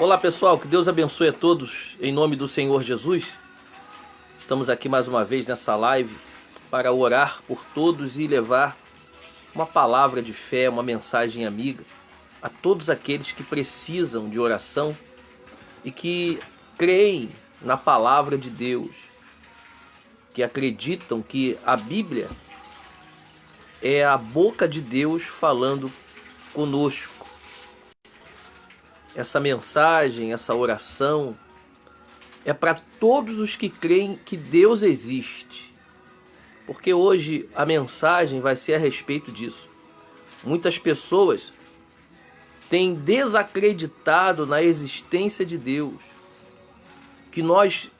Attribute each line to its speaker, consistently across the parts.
Speaker 1: Olá pessoal, que Deus abençoe a todos em nome do Senhor Jesus. Estamos aqui mais uma vez nessa live para orar por todos e levar uma palavra de fé, uma mensagem amiga a todos aqueles que precisam de oração e que creem na palavra de Deus, que acreditam que a Bíblia é a boca de Deus falando conosco. Essa mensagem, essa oração é para todos os que creem que Deus existe. Porque hoje a mensagem vai ser a respeito disso. Muitas pessoas têm desacreditado na existência de Deus. Que nós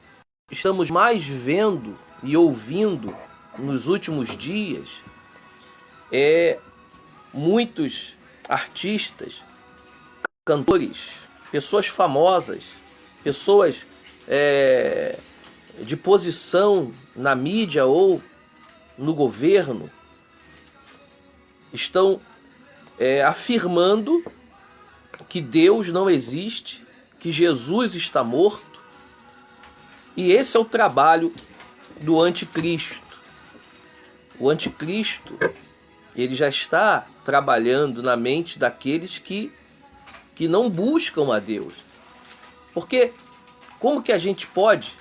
Speaker 1: estamos mais vendo e ouvindo nos últimos dias muitos artistas, cantores, pessoas famosas, pessoas de posição na mídia ou no governo, estão afirmando que Deus não existe, que Jesus está morto, e esse é o trabalho do anticristo. O anticristo, ele já está trabalhando na mente daqueles que não buscam a Deus. Porque como que a gente pode,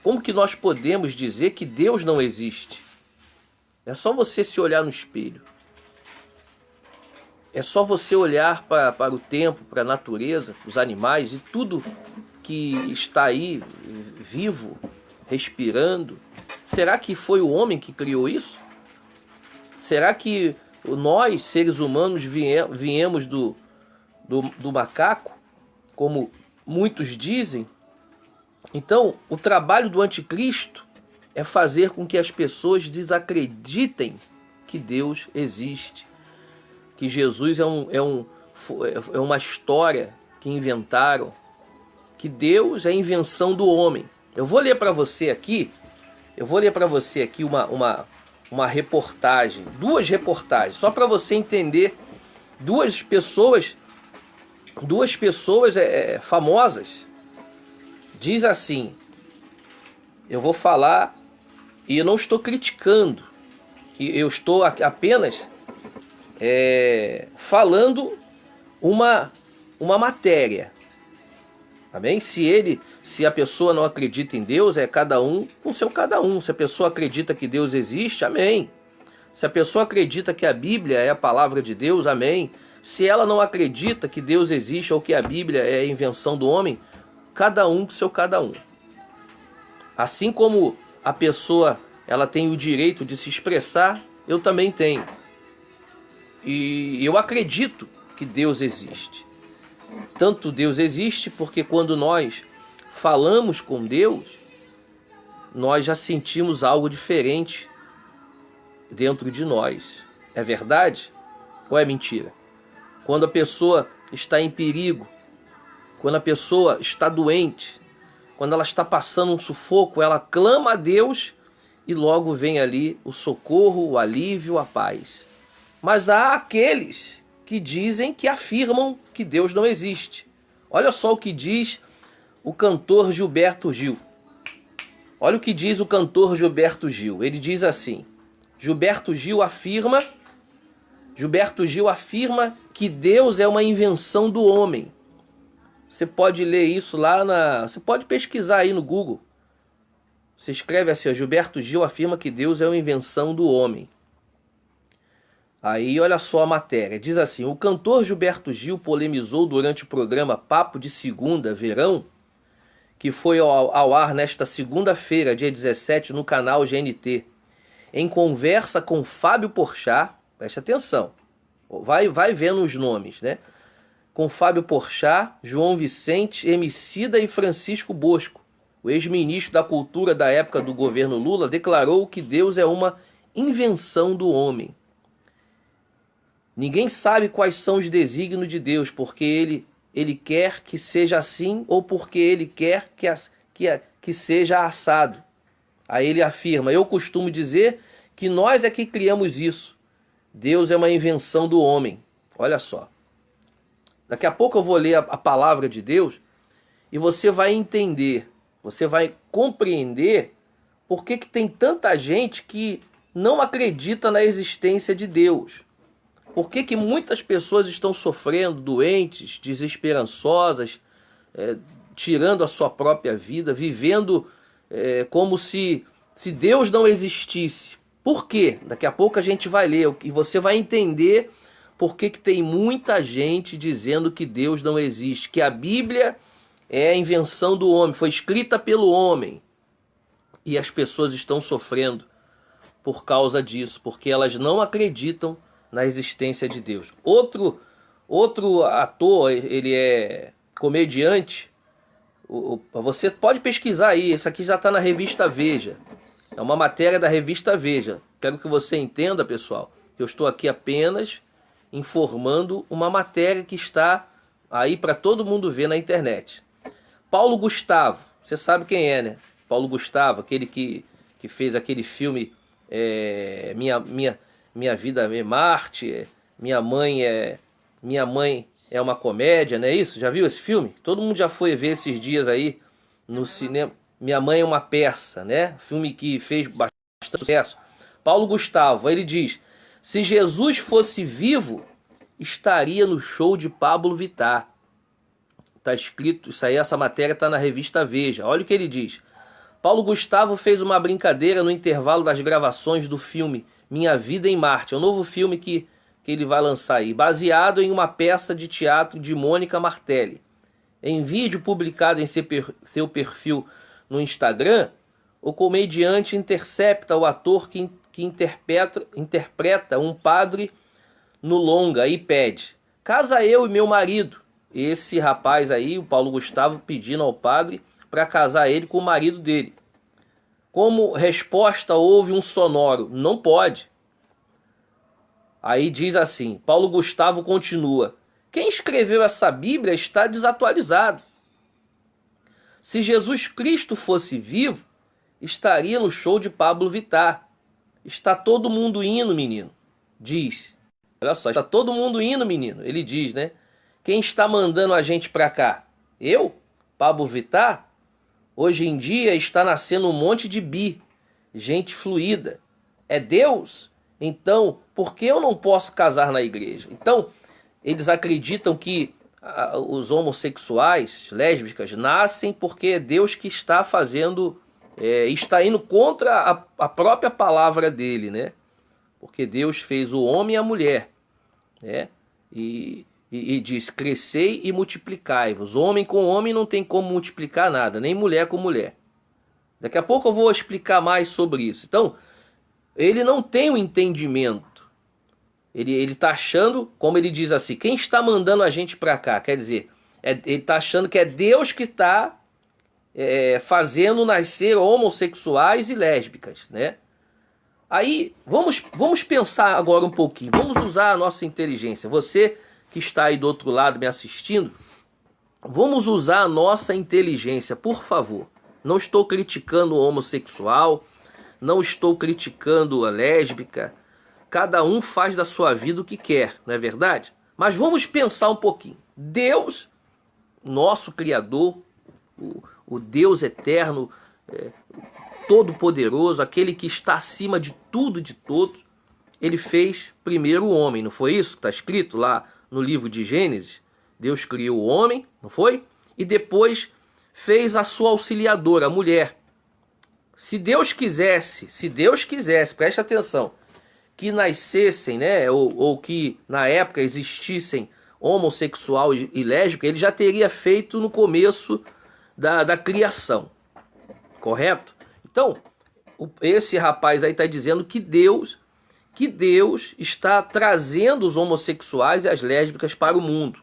Speaker 1: como que nós podemos dizer que Deus não existe? É só você se olhar no espelho. É só você olhar para o tempo, para a natureza, os animais e tudo que está aí vivo, respirando. Será que foi o homem que criou isso? Será que nós, seres humanos, viemos do macaco, como muitos dizem? Então, o trabalho do anticristo é fazer com que as pessoas desacreditem que Deus existe, que Jesus é uma história que inventaram, que Deus é a invenção do homem. Eu vou ler para você aqui, uma reportagem, duas reportagens, só para você entender. Duas pessoas famosas. Diz assim, eu vou falar e eu não estou criticando, eu estou apenas falando uma matéria. Amém? Se a pessoa não acredita em Deus, é cada um com seu cada um. Se a pessoa acredita que Deus existe, amém. Se a pessoa acredita que a Bíblia é a palavra de Deus, amém. Se ela não acredita que Deus existe ou que a Bíblia é a invenção do homem, cada um com seu cada um. Assim como a pessoa ela tem o direito de se expressar, eu também tenho. E eu acredito que Deus existe. Tanto Deus existe porque quando nós falamos com Deus, nós já sentimos algo diferente dentro de nós. É verdade ou é mentira? Quando a pessoa está em perigo, quando a pessoa está doente, quando ela está passando um sufoco, ela clama a Deus e logo vem ali o socorro, o alívio, a paz. Mas há aqueles que dizem, que afirmam que Deus não existe. Olha só o que diz o cantor Gilberto Gil. Olha o que diz o cantor Gilberto Gil. Ele diz assim, Gilberto Gil afirma que Deus é uma invenção do homem. Você pode ler isso você pode pesquisar aí no Google. Você escreve assim, Gilberto Gil afirma que Deus é uma invenção do homem. Aí olha só a matéria, diz assim, o cantor Gilberto Gil polemizou durante o programa Papo de Segunda, Verão, que foi ao ar nesta segunda-feira, dia 17, no canal GNT, em conversa com Fábio Porchat, preste atenção, vai vendo os nomes, né? Com Fábio Porchat, João Vicente, Emicida e Francisco Bosco. O ex-ministro da Cultura da época do governo Lula declarou que Deus é uma invenção do homem. Ninguém sabe quais são os desígnios de Deus, porque ele quer que seja assim ou porque ele quer que seja assado. Aí ele afirma, eu costumo dizer que nós é que criamos isso. Deus é uma invenção do homem. Olha só. Daqui a pouco eu vou ler a palavra de Deus e você vai entender, você vai compreender por que que tem tanta gente que não acredita na existência de Deus. Por que que muitas pessoas estão sofrendo, doentes, desesperançosas, tirando a sua própria vida, vivendo como se Deus não existisse. Por quê? Daqui a pouco a gente vai ler e você vai entender por que que tem muita gente dizendo que Deus não existe, que a Bíblia é a invenção do homem, foi escrita pelo homem. E as pessoas estão sofrendo por causa disso, porque elas não acreditam na existência de Deus. Outro ator, ele é comediante, você pode pesquisar aí, esse aqui já está na revista Veja. É uma matéria da revista Veja. Quero que você entenda, pessoal, que eu estou aqui apenas informando uma matéria que está aí para todo mundo ver na internet. Paulo Gustavo, você sabe quem é, né? Paulo Gustavo, aquele que fez aquele filme Minha Vida é Marte, Minha Mãe é uma Comédia, não é isso? Já viu esse filme? Todo mundo já foi ver esses dias aí no cinema. Minha Mãe é uma Peça, né? Filme que fez bastante sucesso. Paulo Gustavo, ele diz: se Jesus fosse vivo, estaria no show de Pablo Vittar. Tá escrito, isso aí, essa matéria está na revista Veja. Olha o que ele diz. Paulo Gustavo fez uma brincadeira no intervalo das gravações do filme Minha Vida em Marte. É um novo filme que ele vai lançar aí, baseado em uma peça de teatro de Mônica Martelli. Em vídeo publicado em seu perfil no Instagram, o comediante intercepta o ator que interpreta um padre no longa e pede: casa eu e meu marido. Esse rapaz aí, o Paulo Gustavo, pedindo ao padre para casar ele com o marido dele. Como resposta, houve um sonoro: não pode. Aí diz assim, Paulo Gustavo continua: quem escreveu essa Bíblia está desatualizado. Se Jesus Cristo fosse vivo, estaria no show de Pablo Vittar. Está todo mundo indo, menino. Diz. Olha só, está todo mundo indo, menino. Ele diz, né? Quem está mandando a gente pra cá? Eu? Pablo Vittar? Hoje em dia está nascendo um monte de gente fluida. É Deus? Então, por que eu não posso casar na igreja? Então, eles acreditam que os homossexuais, lésbicas, nascem porque é Deus que está fazendo, está indo contra a própria palavra dele, né? Porque Deus fez o homem e a mulher, né? E diz: crescei e multiplicai-vos. Homem com homem não tem como multiplicar nada, nem mulher com mulher. Daqui a pouco eu vou explicar mais sobre isso. Então, ele não tem o entendimento. Ele está achando, como ele diz assim, quem está mandando a gente para cá? Quer dizer, ele está achando que é Deus que está fazendo nascer homossexuais e lésbicas, né? Aí, vamos pensar agora um pouquinho. Vamos usar a nossa inteligência. Você que está aí do outro lado me assistindo, vamos usar a nossa inteligência, por favor. Não estou criticando o homossexual, não estou criticando a lésbica. Cada um faz da sua vida o que quer, não é verdade? Mas vamos pensar um pouquinho. Deus, nosso Criador, o Deus eterno, todo-poderoso, aquele que está acima de tudo e de todos, ele fez primeiro o homem, não foi isso que está escrito lá no livro de Gênesis? Deus criou o homem, não foi? E depois fez a sua auxiliadora, a mulher. Se Deus quisesse, preste atenção, que nascessem, né, ou que na época existissem homossexual e lésbica, ele já teria feito no começo da criação, correto? Então, esse rapaz aí está dizendo que Deus está trazendo os homossexuais e as lésbicas para o mundo,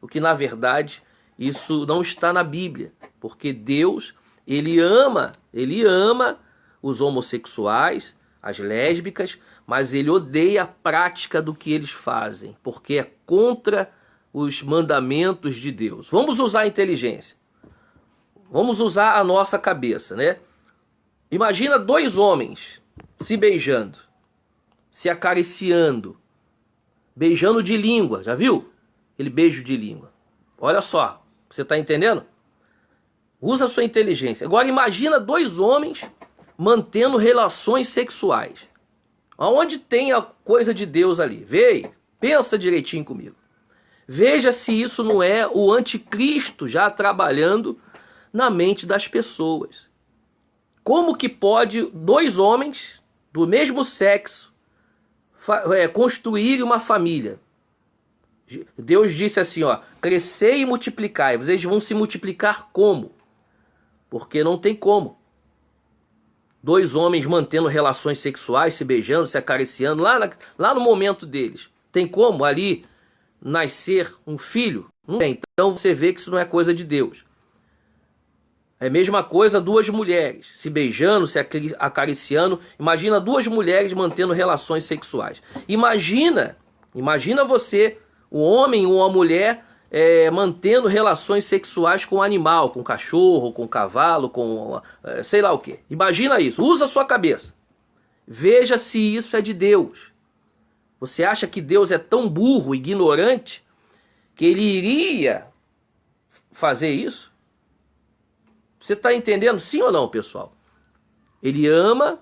Speaker 1: o que na verdade isso não está na Bíblia, porque Deus, ele ama os homossexuais, as lésbicas, mas ele odeia a prática do que eles fazem, porque é contra os mandamentos de Deus. Vamos usar a inteligência. Vamos usar a nossa cabeça, né? Imagina dois homens se beijando, se acariciando, beijando de língua, já viu? aquele beijo de língua. Olha só, você está entendendo? Usa a sua inteligência. Agora imagina dois homens mantendo relações sexuais. Aonde tem a coisa de Deus ali? Vê aí, pensa direitinho comigo. Veja se isso não é o anticristo já trabalhando na mente das pessoas. Como que pode dois homens do mesmo sexo construir uma família? Deus disse assim, ó, crescei e multiplicai. Vocês vão se multiplicar como? Porque não tem como. Dois homens mantendo relações sexuais, se beijando, se acariciando, lá no momento deles. Tem como ali nascer um filho? Não tem. Então você vê que isso não é coisa de Deus. É a mesma coisa duas mulheres se beijando, se acariciando. Imagina duas mulheres mantendo relações sexuais. Imagina você, um homem ou uma mulher, mantendo relações sexuais com um animal, com um cachorro, com um cavalo, com sei lá o que. Imagina isso, usa a sua cabeça. Veja se isso é de Deus. Você acha que Deus é tão burro, ignorante, que ele iria fazer isso? Você está entendendo sim ou não, pessoal? Ele ama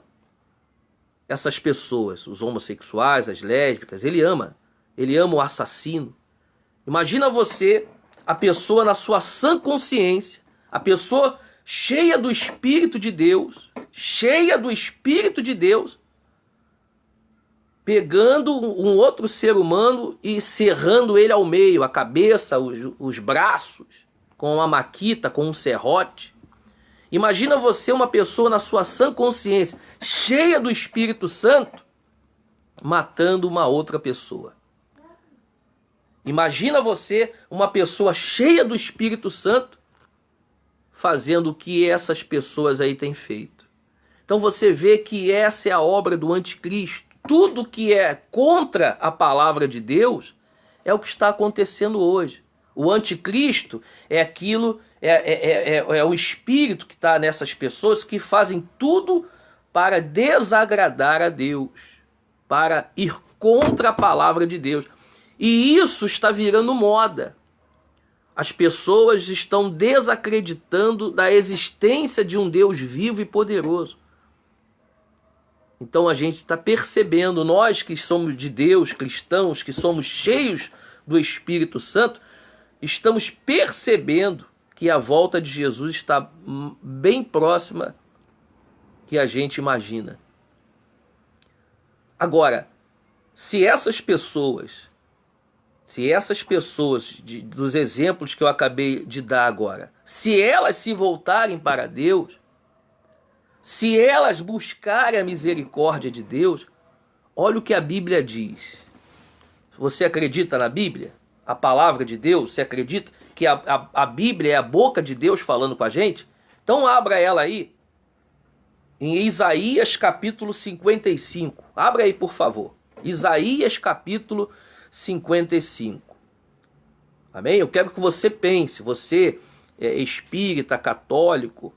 Speaker 1: essas pessoas, os homossexuais, as lésbicas, ele ama o assassino. Imagina você, a pessoa na sua sã consciência, a pessoa cheia do Espírito de Deus, pegando um outro ser humano e serrando ele ao meio, a cabeça, os braços, com uma maquita, com um serrote. Imagina você, uma pessoa na sua sã consciência, cheia do Espírito Santo, matando uma outra pessoa. Imagina você, uma pessoa cheia do Espírito Santo, fazendo o que essas pessoas aí têm feito. Então você vê que essa é a obra do anticristo. Tudo que é contra a palavra de Deus é o que está acontecendo hoje. O anticristo é aquilo, é o espírito que está nessas pessoas que fazem tudo para desagradar a Deus, para ir contra a palavra de Deus. E isso está virando moda. As pessoas estão desacreditando da existência de um Deus vivo e poderoso. Então a gente está percebendo, nós que somos de Deus, cristãos, que somos cheios do Espírito Santo, estamos percebendo que a volta de Jesus está bem próxima que a gente imagina. Agora, se essas pessoas dos exemplos que eu acabei de dar agora, se elas se voltarem para Deus, se elas buscarem a misericórdia de Deus, olha o que a Bíblia diz. Você acredita na Bíblia? A palavra de Deus? Você acredita que a Bíblia é a boca de Deus falando com a gente? Então abra ela aí, em Isaías capítulo 55. Abra aí, por favor. Isaías capítulo 55. Amém? Eu quero que você pense, você é espírita, católico,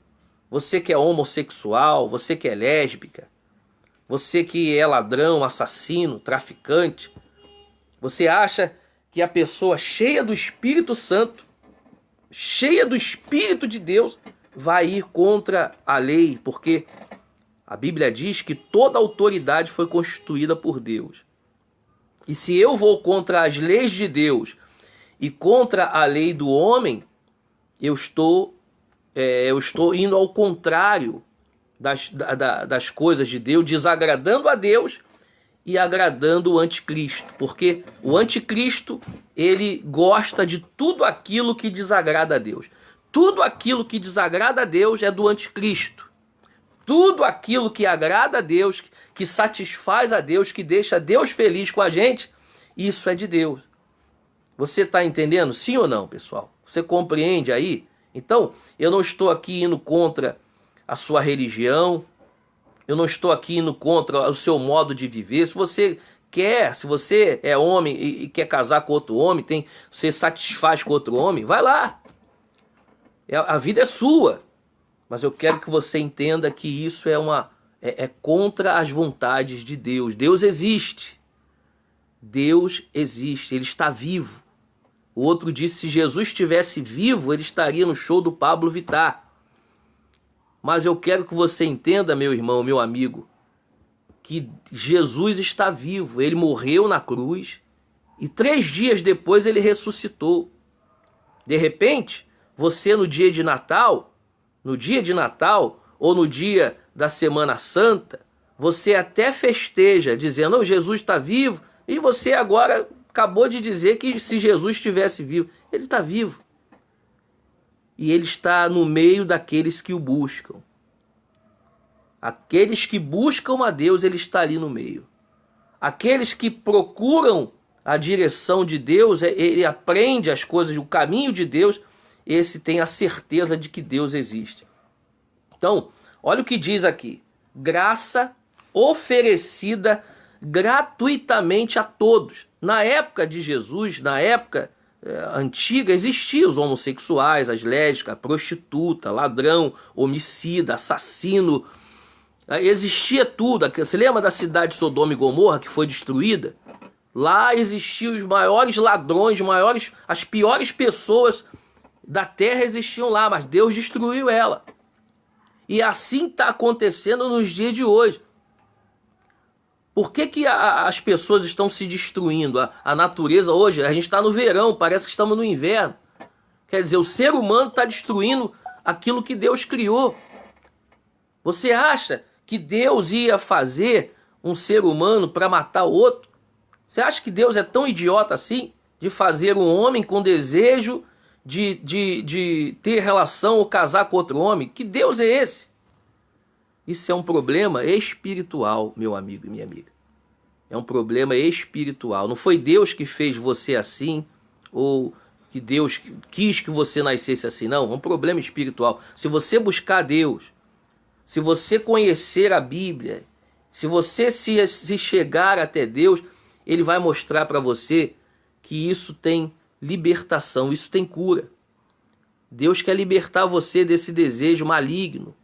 Speaker 1: você que é homossexual, você que é lésbica, você que é ladrão, assassino, traficante, você acha que a pessoa cheia do Espírito Santo, cheia do Espírito de Deus, vai ir contra a lei, porque a Bíblia diz que toda autoridade foi constituída por Deus. E se eu vou contra as leis de Deus e contra a lei do homem, eu estou indo ao contrário das coisas de Deus, desagradando a Deus e agradando o anticristo. Porque o anticristo, ele gosta de tudo aquilo que desagrada a Deus. Tudo aquilo que desagrada a Deus é do anticristo. Tudo aquilo que agrada a Deus, que satisfaz a Deus, que deixa Deus feliz com a gente, isso é de Deus. Você está entendendo? Sim ou não, pessoal? Você compreende aí? Então, eu não estou aqui indo contra a sua religião, eu não estou aqui indo contra o seu modo de viver. Se você quer, se você é homem e quer casar com outro homem, você satisfaz com outro homem, vai lá. A vida é sua. Mas eu quero que você entenda que isso é contra as vontades de Deus. Deus existe. Deus existe, Ele está vivo. O outro disse, se Jesus estivesse vivo, ele estaria no show do Pablo Vittar. Mas eu quero que você entenda, meu irmão, meu amigo, que Jesus está vivo. Ele morreu na cruz e 3 dias depois ele ressuscitou. De repente, você no dia de Natal ou no dia da Semana Santa, você até festeja, dizendo, oh, Jesus está vivo, e você agora acabou de dizer que se Jesus estivesse vivo, ele está vivo. E ele está no meio daqueles que o buscam. Aqueles que buscam a Deus, ele está ali no meio. Aqueles que procuram a direção de Deus, ele aprende as coisas, o caminho de Deus, esse tem a certeza de que Deus existe. Então, olha o que diz aqui. Graça oferecida gratuitamente a todos. Na época de Jesus, na época antiga, existiam os homossexuais, as lésbicas, a prostituta, ladrão, homicida, assassino. Existia tudo. Você lembra da cidade de Sodoma e Gomorra que foi destruída? Lá existiam os maiores ladrões, as piores pessoas da terra existiam lá, mas Deus destruiu ela. E assim está acontecendo nos dias de hoje. Por que as pessoas estão se destruindo? A natureza hoje, a gente está no verão, parece que estamos no inverno. Quer dizer, o ser humano está destruindo aquilo que Deus criou. Você acha que Deus ia fazer um ser humano para matar o outro? Você acha que Deus é tão idiota assim? De fazer um homem com desejo de ter relação ou casar com outro homem? Que Deus é esse? Isso é um problema espiritual, meu amigo e minha amiga. É um problema espiritual. Não foi Deus que fez você assim, ou que Deus quis que você nascesse assim, não. É um problema espiritual. Se você buscar Deus, se você conhecer a Bíblia, se você se chegar até Deus, Ele vai mostrar para você que isso tem libertação, isso tem cura. Deus quer libertar você desse desejo maligno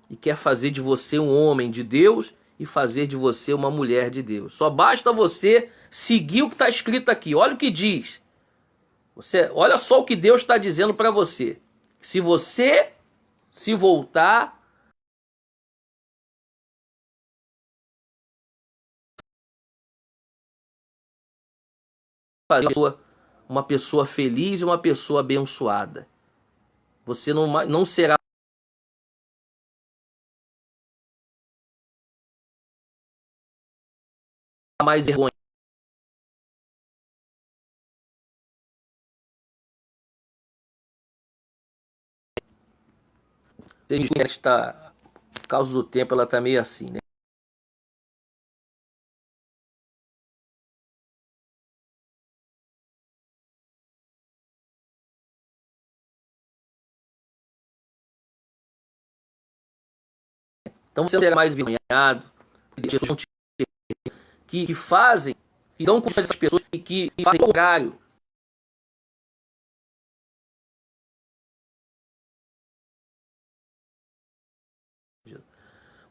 Speaker 1: e quer fazer de você um homem de Deus e fazer de você uma mulher de Deus. Só basta você seguir o que está escrito aqui. Olha o que diz. Olha só o que Deus está dizendo para você. Se você se voltar uma pessoa feliz e uma pessoa abençoada. Você não será mais vergonha. Está, por causa do tempo, ela está meio assim, né? Então você não será mais envergonhado, que fazem, que dão com essas pessoas que fazem o contrário.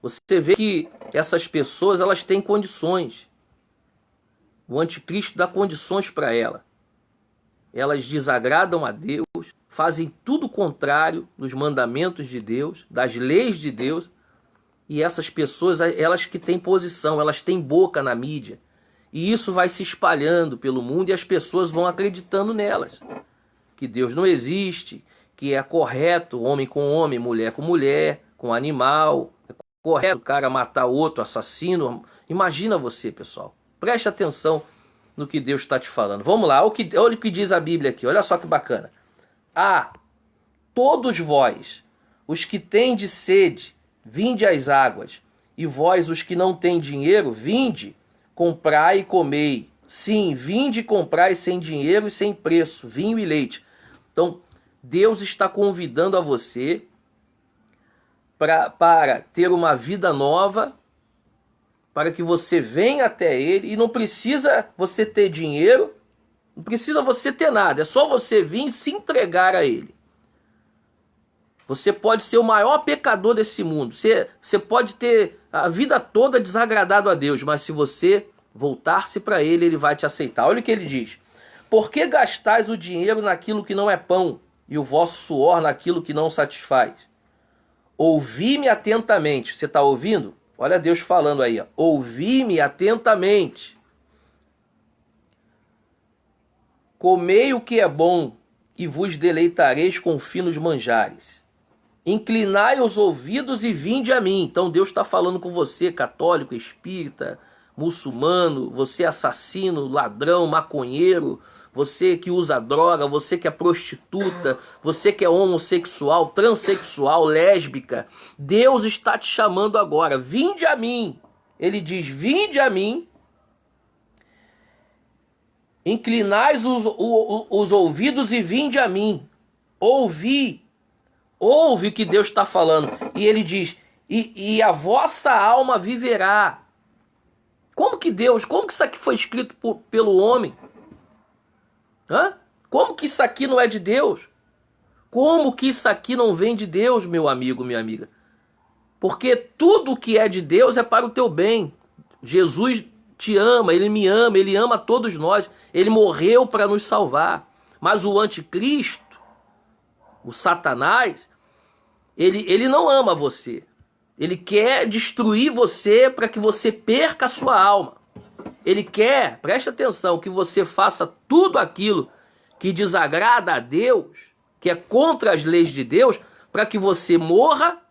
Speaker 1: Você vê que essas pessoas, elas têm condições. O anticristo dá condições para ela. Elas desagradam a Deus, fazem tudo contrário dos mandamentos de Deus, das leis de Deus. E essas pessoas, elas que têm posição, elas têm boca na mídia. E isso vai se espalhando pelo mundo e as pessoas vão acreditando nelas. Que Deus não existe, que é correto homem com homem, mulher com mulher, com animal. É correto o cara matar outro, assassino. Imagina você, pessoal. Preste atenção no que Deus está te falando. Vamos lá, olha o que diz a Bíblia aqui. Olha só que bacana. Todos vós, os que tendes sede, vinde às águas, e vós, os que não têm dinheiro, vinde, comprai e comei. Sim, vinde e comprai sem dinheiro e sem preço, vinho e leite. Então, Deus está convidando a você para ter uma vida nova, para que você venha até Ele, e não precisa você ter dinheiro, não precisa você ter nada, é só você vir e se entregar a Ele. Você pode ser o maior pecador desse mundo. Você pode ter a vida toda desagradado a Deus, mas se você voltar-se para Ele, Ele vai te aceitar. Olha o que Ele diz. Por que gastais o dinheiro naquilo que não é pão, e o vosso suor naquilo que não satisfaz? Ouvi-me atentamente. Você está ouvindo? Olha Deus falando aí. Ouvi-me atentamente. Comei o que é bom, e vos deleitareis com finos manjares. Inclinai os ouvidos e vinde a mim. Então Deus está falando com você, católico, espírita, muçulmano, você assassino, ladrão, maconheiro, você que usa droga, você que é prostituta, você que é homossexual, transexual, lésbica. Deus está te chamando agora. Vinde a mim. Ele diz, vinde a mim. Inclinais os ouvidos e vinde a mim. Ouve o que Deus está falando. E ele diz, e a vossa alma viverá. Como que isso aqui foi escrito pelo homem? Hã? Como que isso aqui não é de Deus? Como que isso aqui não vem de Deus, meu amigo, minha amiga? Porque tudo que é de Deus é para o teu bem. Jesus te ama, ele ama todos nós. Ele morreu para nos salvar. Mas o anticristo, o Satanás, ele não ama você. Ele quer destruir você para que você perca a sua alma. Ele quer, preste atenção, que você faça tudo aquilo que desagrada a Deus, que é contra as leis de Deus, para que você morra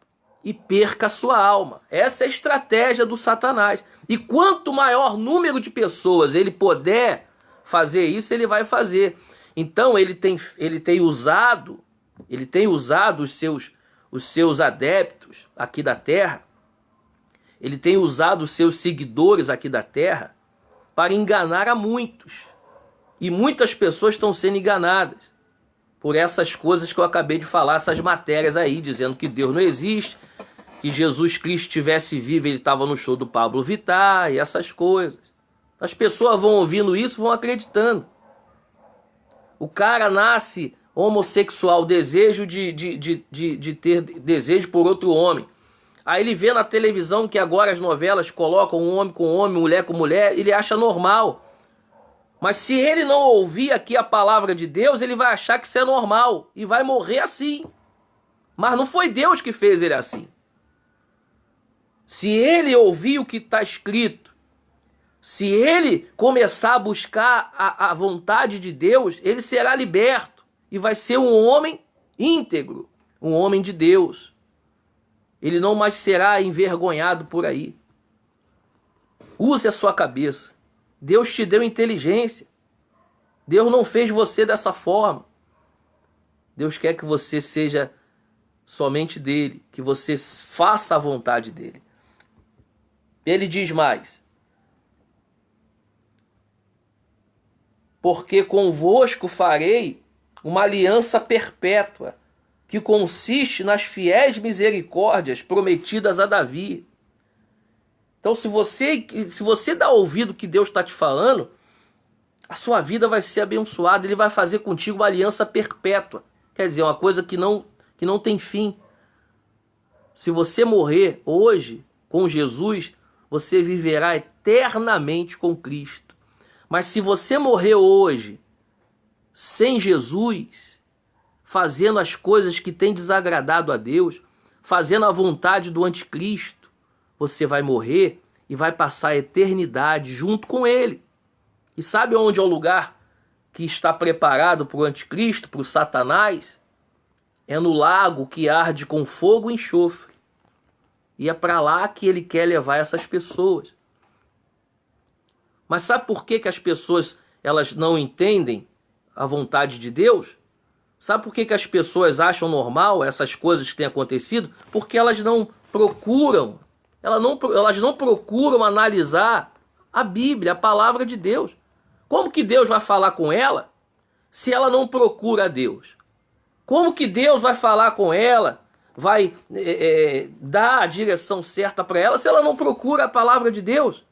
Speaker 1: e perca a sua alma. Essa é a estratégia do Satanás. E quanto maior número de pessoas ele puder fazer isso, ele vai fazer. Então ele tem usado os seus adeptos aqui da terra, ele tem usado os seus seguidores aqui da terra para enganar a muitos. E muitas pessoas estão sendo enganadas por essas coisas que eu acabei de falar, essas matérias aí, dizendo que Deus não existe, que Jesus Cristo estivesse vivo, ele estava no show do Pablo Vittar e essas coisas. As pessoas vão ouvindo isso, vão acreditando. O cara nasce homossexual, desejo de ter desejo por outro homem. Aí ele vê na televisão que agora as novelas colocam um homem com homem, mulher com mulher, ele acha normal. Mas se ele não ouvir aqui a palavra de Deus, ele vai achar que isso é normal e vai morrer assim. Mas não foi Deus que fez ele assim. Se ele ouvir o que está escrito, se ele começar a buscar a vontade de Deus, ele será liberto e vai ser um homem íntegro, um homem de Deus. Ele não mais será envergonhado por aí. Use a sua cabeça. Deus te deu inteligência. Deus não fez você dessa forma. Deus quer que você seja somente dele, que você faça a vontade dele. Ele diz mais: porque convosco farei uma aliança perpétua, que consiste nas fiéis misericórdias prometidas a Davi. Então, se você dá ouvido que Deus está te falando, a sua vida vai ser abençoada. Ele vai fazer contigo uma aliança perpétua. Quer dizer, uma coisa que não tem fim. Se você morrer hoje com Jesus, você viverá eternamente com Cristo. Mas se você morrer hoje sem Jesus, fazendo as coisas que têm desagradado a Deus, fazendo a vontade do anticristo, você vai morrer e vai passar a eternidade junto com ele. E sabe onde é o lugar que está preparado para o anticristo, para o Satanás? É no lago que arde com fogo e enxofre. E é para lá que ele quer levar essas pessoas. Mas sabe por que as pessoas elas não entendem a vontade de Deus? Sabe por que as pessoas acham normal essas coisas que têm acontecido? Porque elas não procuram, elas não procuram analisar a Bíblia, a palavra de Deus. Como que Deus vai falar com ela se ela não procura a Deus? Como que Deus vai falar com ela, vai dar a direção certa para ela se ela não procura a palavra de Deus?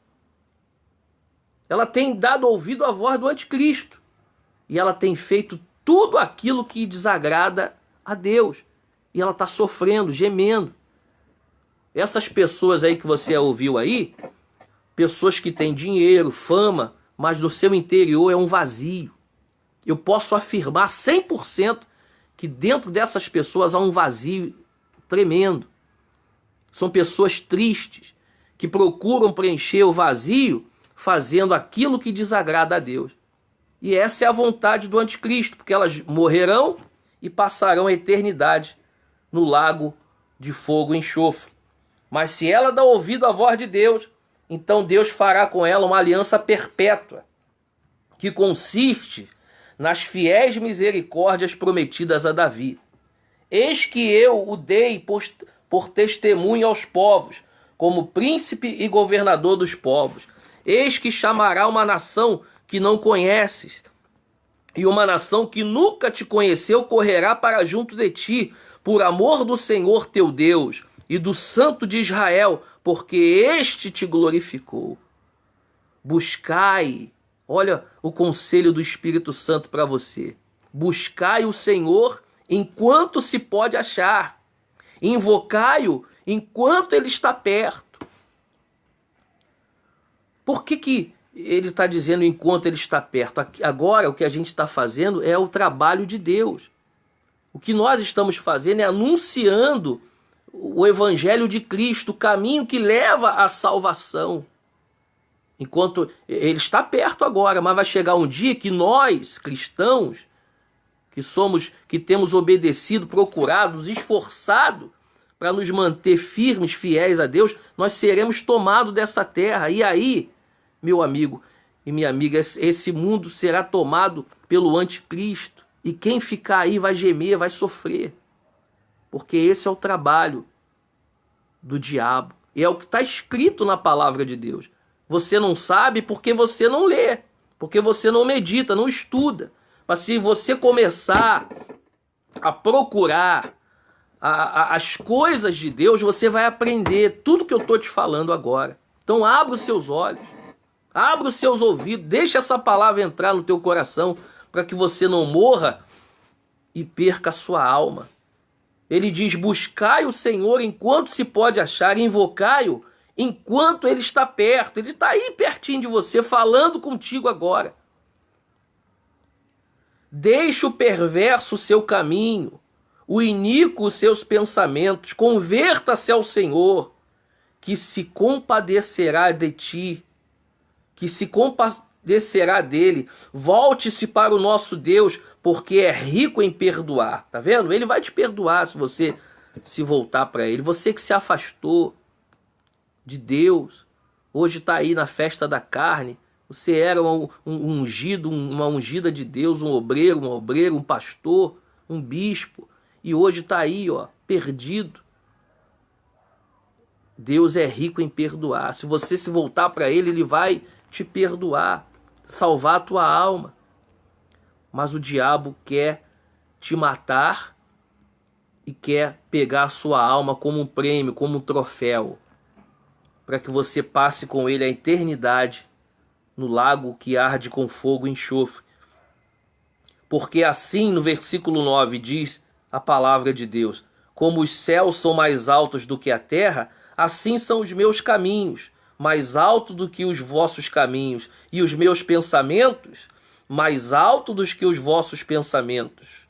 Speaker 1: Ela tem dado ouvido à voz do anticristo. E ela tem feito tudo aquilo que desagrada a Deus. E ela está sofrendo, gemendo. Essas pessoas aí que você ouviu aí, pessoas que têm dinheiro, fama, mas no seu interior é um vazio. eu posso afirmar 100% que dentro dessas pessoas há um vazio tremendo. São pessoas tristes, que procuram preencher o vazio fazendo aquilo que desagrada a Deus. E essa é a vontade do anticristo, porque elas morrerão e passarão a eternidade no lago de fogo e enxofre. Mas se ela dá ouvido à voz de Deus, então Deus fará com ela uma aliança perpétua, que consiste nas fiéis misericórdias prometidas a Davi. Eis que eu o dei por testemunho aos povos, como príncipe e governador dos povos. Eis que chamará uma nação que não conheces, e uma nação que nunca te conheceu correrá para junto de ti, por amor do Senhor teu Deus e do Santo de Israel, porque este te glorificou. Buscai, olha o conselho do Espírito Santo para você. Buscai o Senhor enquanto se pode achar. Invocai-o enquanto ele está perto. Por que ele está dizendo enquanto ele está perto? Agora o que a gente está fazendo é o trabalho de Deus. O que nós estamos fazendo é anunciando o Evangelho de Cristo, o caminho que leva à salvação. Enquanto ele está perto agora, mas vai chegar um dia que nós, cristãos, que temos obedecido, procurado, esforçado para nos manter firmes, fiéis a Deus, nós seremos tomados dessa terra. E aí, meu amigo e minha amiga, esse mundo será tomado pelo anticristo. E quem ficar aí vai gemer, vai sofrer. Porque esse é o trabalho do diabo. E é o que está escrito na palavra de Deus. Você não sabe porque você não lê, porque você não medita, não estuda. Mas se você começar a procurar as coisas de Deus, você vai aprender tudo que eu estou te falando agora. Então abra os seus olhos, abra os seus ouvidos, deixa essa palavra entrar no teu coração, para que você não morra e perca a sua alma. Ele diz, buscai o Senhor enquanto se pode achar, invocai-o enquanto ele está perto. Ele está aí pertinho de você, falando contigo agora. Deixe o perverso o seu caminho, o iníquo os seus pensamentos, converta-se ao Senhor, que se compadecerá de ti, que se compadecerá dele. Volte-se para o nosso Deus, porque é rico em perdoar. Tá vendo? Ele vai te perdoar se você se voltar para ele. Você que se afastou de Deus, hoje está aí na festa da carne. Você era um ungido, uma ungida de Deus, um obreiro, um pastor, um bispo. E hoje está aí, ó, perdido. Deus é rico em perdoar. Se você se voltar para ele, ele vai te perdoar, salvar a tua alma. Mas o diabo quer te matar e quer pegar a sua alma como um prêmio, como um troféu, para que você passe com ele a eternidade no lago que arde com fogo e enxofre. Porque assim, no versículo 9, diz a palavra de Deus, como os céus são mais altos do que a terra, assim são os meus caminhos, mais altos do que os vossos caminhos, e os meus pensamentos, mais altos do que os vossos pensamentos.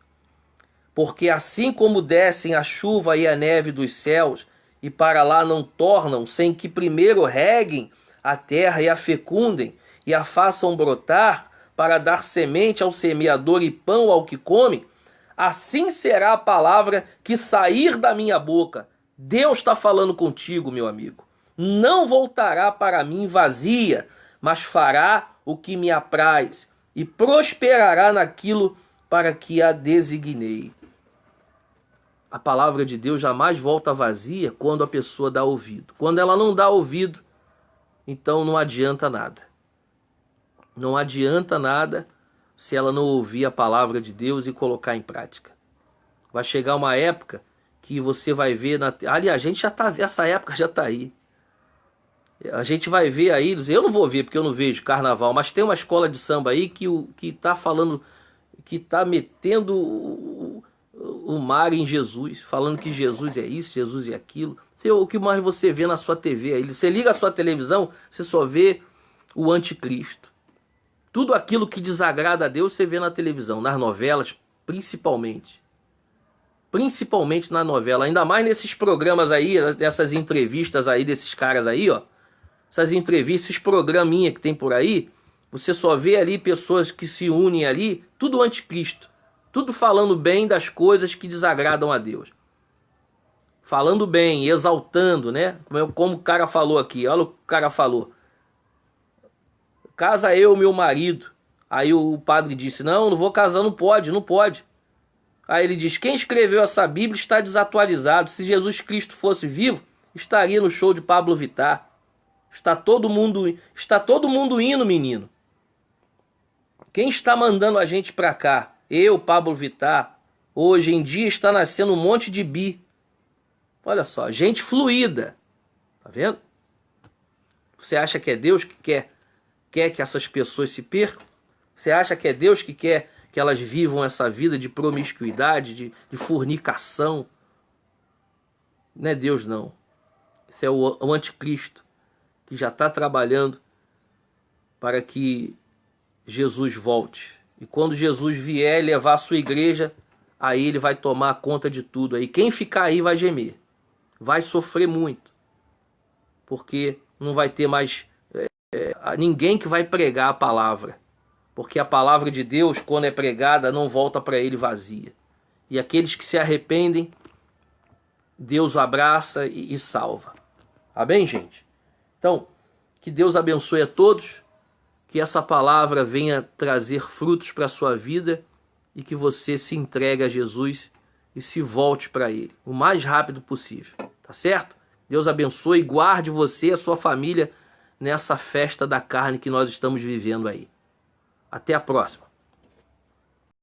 Speaker 1: Porque assim como descem a chuva e a neve dos céus, e para lá não tornam, sem que primeiro reguem a terra e a fecundem, e a façam brotar, para dar semente ao semeador e pão ao que come, assim será a palavra que sair da minha boca. Deus está falando contigo, meu amigo. Não voltará para mim vazia, mas fará o que me apraz, e prosperará naquilo para que a designei. A palavra de Deus jamais volta vazia quando a pessoa dá ouvido. Quando ela não dá ouvido, então não adianta nada. Não adianta nada se ela não ouvir a palavra de Deus e colocar em prática. Vai chegar uma época que você vai ver... Aliás, a gente já está... Essa época já está aí. A gente vai ver aí... Eu não vou ver porque eu não vejo carnaval, mas tem uma escola de samba aí que está falando... Que está metendo o mar em Jesus. Falando que Jesus é isso, Jesus é aquilo. O que mais você vê na sua TV aí? Você liga a sua televisão, você só vê o anticristo. Tudo aquilo que desagrada a Deus você vê na televisão, nas novelas, principalmente. Principalmente na novela, ainda mais nesses programas aí, dessas entrevistas aí desses caras aí, ó. Essas entrevistas, esses programinha que tem por aí, você só vê ali pessoas que se unem ali, tudo anticristo. Tudo falando bem das coisas que desagradam a Deus. Falando bem, exaltando, né? Como o cara falou aqui, olha o que o cara falou. Casa eu, meu marido. Aí o padre disse, não vou casar, não pode. Aí ele diz, quem escreveu essa Bíblia está desatualizado. Se Jesus Cristo fosse vivo, estaria no show de Pablo Vittar. Está todo mundo indo, menino. Quem está mandando a gente para cá? Eu, Pablo Vittar. Hoje em dia está nascendo um monte de bi. Olha só, gente fluida. Tá vendo? Você acha que é Deus que quer que essas pessoas se percam? Você acha que é Deus que quer que elas vivam essa vida de promiscuidade, de fornicação? Não é Deus, não. Esse é o anticristo, que já está trabalhando para que Jesus volte. E quando Jesus vier levar a sua igreja, aí ele vai tomar conta de tudo. Aí quem ficar aí vai gemer, vai sofrer muito, porque não vai ter mais ninguém que vai pregar a palavra. Porque a palavra de Deus, quando é pregada, não volta para ele vazia. E aqueles que se arrependem, Deus abraça e salva. Amém, gente? Então, que Deus abençoe a todos, que essa palavra venha trazer frutos para a sua vida e que você se entregue a Jesus e se volte para Ele o mais rápido possível, tá certo? Deus abençoe e guarde você e a sua família nessa festa da carne que nós estamos vivendo aí. Até a próxima.